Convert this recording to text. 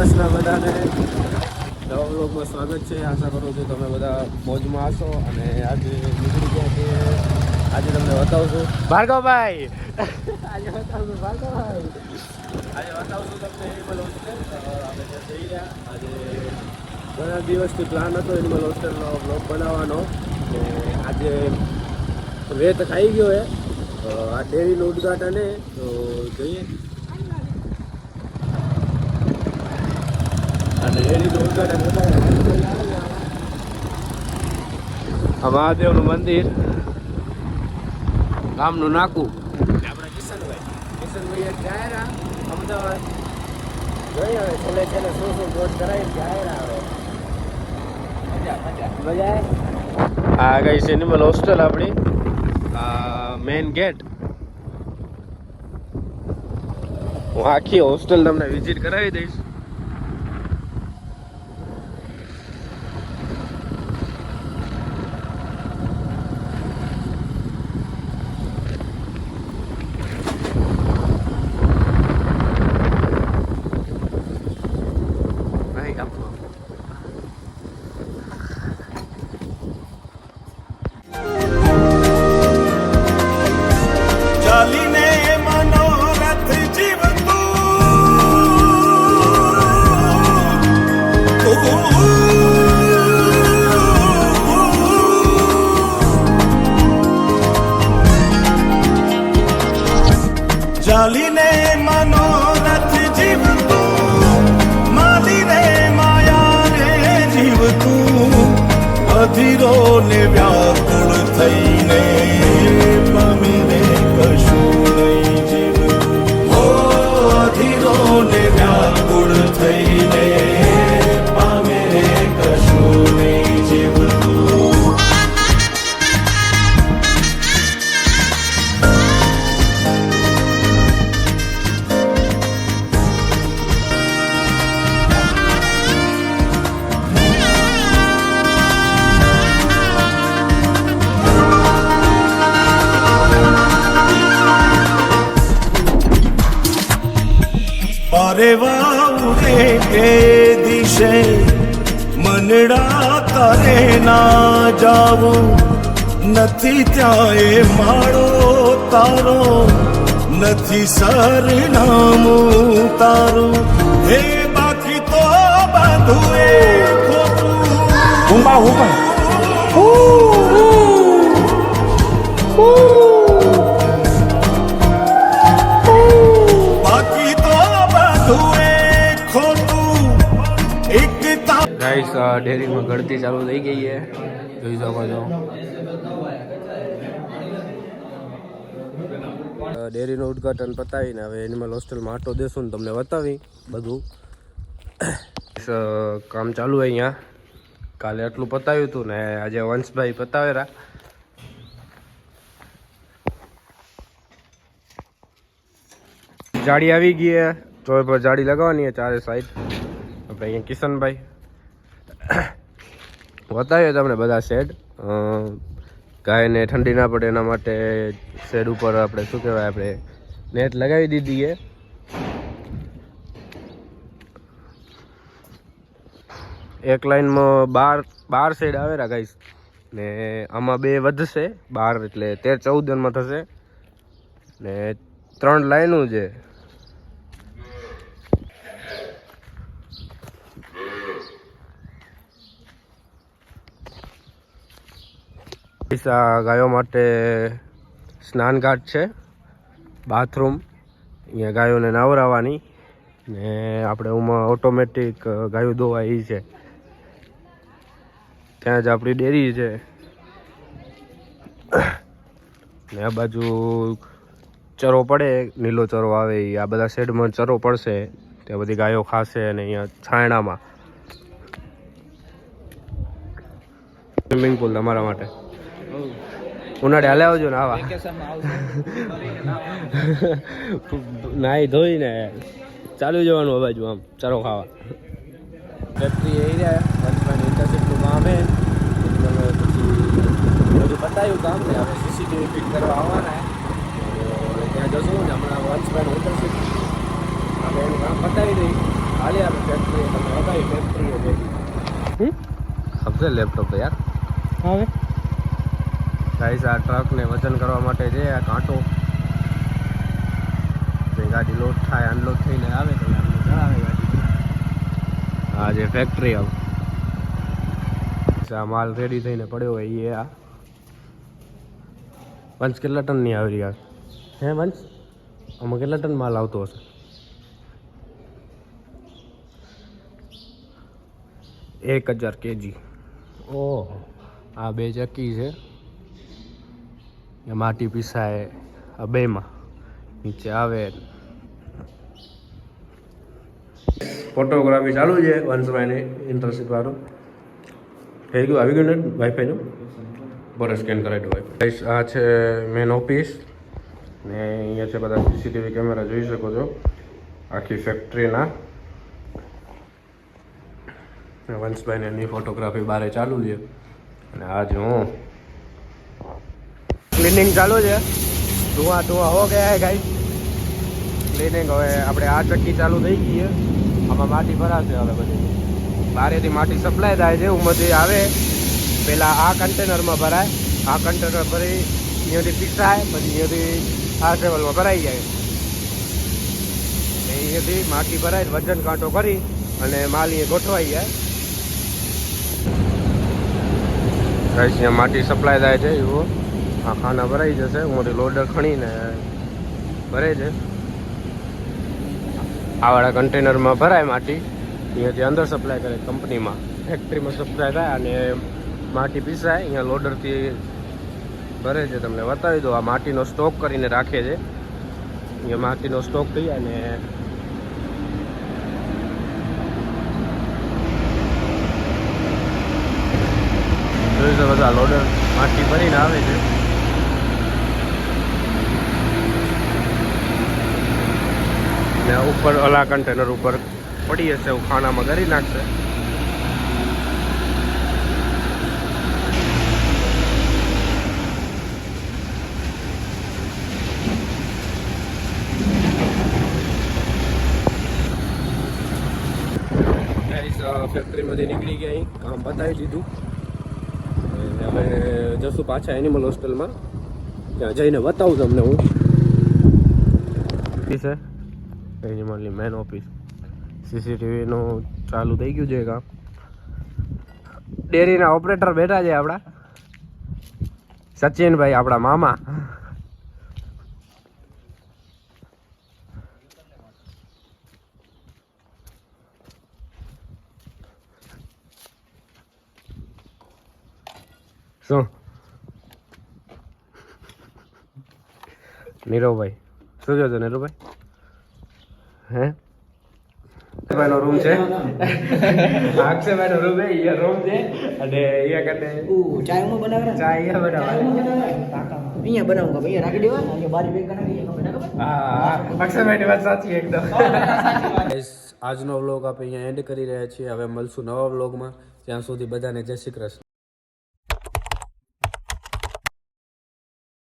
કૃષ્ણ બધાને નવા વ્લોગમાં સ્વાગત છે. આશા કરું છું તમે બધા મોજમાં હશો. અને આજે નીકળી ગયા કે આજે તમને બતાવું છું ભાર્ગવભાઈ આજે બતાવું તમને એનિમલ હોસ્ટેલ. આપણે ત્યાં જઈ રહ્યા. આજે ઘણા દિવસથી પ્લાન હતો એનિમલ હોસ્ટેલનો બ્લોગ બનાવવાનો. તો આજે વેત ખાઈ ગયો હે. આ ડેરીનું ઉદ્ઘાટન હે તો જોઈએ. આ મહાદેવનું મંદિર, ગામનું નાકું. આપણા કિશનભાઈ જાહેરા અમદાવાદ જોઈએ હવે છેલ્લે છેલ્લે શું રોજ કરાવી જાહેરા આવે. મજા આ ગઈ છે એનિમલ હોસ્ટેલ આપણી, મેઇન ગેટ. હું આખી હોસ્ટેલ તમને વિઝિટ કરાવી દઈશ. ચાલીને મનોરથ જીવતું, માલીને માયા રે જીવતું, અધીરો ને વ્યાકુળ થઈને પામીને કશું નહીં જીવતું. હો અધીરો ને વ્યાકુળ થઈને પામીને કશું નહીં જીવતું. વાઉરે કે દિશે મનડા તારે ના જાવું, નથી ત્યાં એ માળો તારો, નથી સરનામું તારું. હે બાકી તો બધું એ ખોટું. ગાઈસ ડેરીમાં ગળતી ચાલુ થઈ ગઈ છે, જોઈ શકો છો. ડેરીનું ઉદ્ઘાટન પતાવીને હવે એનિમલ હોસ્ટેલમાં આટો દેશું ને તમને બતાવી બધું. કામ ચાલુ હોય અહીંયા. કાલે આટલું પતાવ્યું હતું ને આજે વંશભાઈ પતાવેરા. જાળી આવી ગઈ છે, ચોર પર જાળી લગાવવાની છે ચારે સાઈડ. આપણે અહીંયા કિશનભાઈ બતાવીએ તમને બધા શેડ. ગાયને ઠંડી ના પડે એના માટે શેડ ઉપર આપણે શું કહેવાય, આપણે નેટ લગાવી દીધી છે. એક લાઈનમાં 12 શેડ આવેલા ગાઈસ, ને આમાં 2 વધશે 12 એટલે 13-14 થશે ને 3 લાઈનું છે. ગાયો માટે સ્નાન ઘાટ છે, બાથરૂમ. અહીંયા ગાયોને નાવરાવાની ને આપણે ઉમાં ઓટોમેટિક ગાયો ધોવાય એ છે. ત્યાં જ આપણી ડેરી છે ને આ બાજુ ચરો પડે, નીલો ચરો આવે એ આ બધા શેડમાં ચરો પડશે, ત્યાં બધી ગાયો ખાશે. અને અહીંયા છાયણામાં સ્વિમિંગ પુલ તમારા માટે. ઉનાળે હાલે આવજો ને આવા નાહી ધોઈને ચાલુ જવાનું બાજુ આમ ચરો ખાવા. ફેક્ટરી એરિયા વંશભાઈની ઇન્ટરશિપનું કામ હે. પછી બધું બતાવ્યું કામ ને હવે સીસીટીવી ફિટ કરવા આવવાના ત્યાં જશું ને. હમણાં વંશભાઈનું ઇન્ટરશિપ આપણે એનું કામ બતાવી દઈ. હાલે આપણે ફેક્ટરી भाई फैक्ट्री है मेरी सबसे लैपटॉप तो यार હવે ગાઈસ આ ટ્રક ને વજન કરવા માટે છે આ કાંટો જે ગાડી લોડ થાય અનલોડ થઈને આવે તો આપણે ચડાવે ગાડી આ જે ફેક્ટરી આવ આ માલ રેડી થઈને પડ્યો હોય એ આ વંશ કેટલા ટન ની આવી યાર હે વંશ આમાં કેટલા ટન માલ આવતો હશે 1000 kg ઓહ આ બે ચક્કી છે એ માટી પીસાય આ બેમાં નીચે આવે ફોટોગ્રાફી ચાલુ છે વંશભાઈની ઇન્ટરશીપ વાળું થઈ ગયું આવી ગયું ને વાઈફાઈનું બરાબર સ્કેન કરાવી દો વાઈફાઈ આ છે મેન ઓફિસ ને અહીંયા છે બધા સીસીટીવી કેમેરા જોઈ શકો છો આખી ફેક્ટરીના વંશભાઈને એની ફોટોગ્રાફી બારે ચાલુ છે અને આજ હું ક્લિનિંગ ચાલુ છે ધુઆ હો ગયા હે ગાઈસ ક્લિનિંગ હવે આપણે આ ચક્કી ચાલુ થઈ ગઈ છે આમાં માટી ભરાશે હવે બધી બારેથી માટી સપ્લાય થાય છે ઉમરથી આવે પહેલાં આ કન્ટેનરમાં ભરાય આ કન્ટેનર ભરી અહીંયાથી પીસાય પછી અહીંયાથી આ ટ્રેવલમાં ભરાઈ જાય ને અહીંયાથી માટી ભરાય વજન કાંટો કરી અને માલ અહીંયા ગોઠવાઈ જાય ગાઈસ અહીંયા માટી સપ્લાય થાય છે એવું આ ખાના ભરાઈ જશે મોટી લોડર ખણીને ભરે છે આવાળા કન્ટેનરમાં ભરાય માટી અહીંયાથી અંદર સપ્લાય કરે કંપનીમાં ફેક્ટરીમાં સપ્લાય થાય અને માટી પીસાય અહીંયા લોડરથી ભરે છે તમને બતાવી દો આ માટીનો સ્ટોક કરીને રાખે છે અહીંયા માટીનો સ્ટોક થઈ અને જોઈ શકો બધા લોડર માટી ભરીને આવે છે ને ઉપર ઓલા કન્ટેનર ઉપર પડી હશે એવું ખાનામાં કરી નાખશે ફેક્ટરીમાંથી નીકળી ગયા અહીં કામ બતાવી દીધું હવે જશું પાછા એનિમલ હોસ્ટેલમાં ત્યાં જઈને બતાવું તમને હું છે એનિમલની મેન ઓફિસ સીસીટીવીનું ચાલુ થઈ ગયું છે કામ ડેરીના ઓપરેટર બેઠા છે આપણા સચિનભાઈ આપણા મામા શું નીરવભાઈ શું કહો છો નીરવભાઈ હે ભાઈનો રૂમ છે અક્ષયભાઈનો રૂમ છે એ રૂમ છે અને અહીંયા કરતે ચાય હું બનાવે ચા અહીંયા બનાવે અહીંયા બનાવું કે અહીંયા રાખી દેવા અને બારી બેગ બનાવી હા અક્ષયભાઈની વાત સાચી એકદમ આજનો વ્લોગ આપણે અહીંયા એન્ડ કરી રહ્યા છીએ હવે મળશું નવા વ્લોગમાં ત્યાં સુધી બધાને જય શ્રી કૃષ્ણ.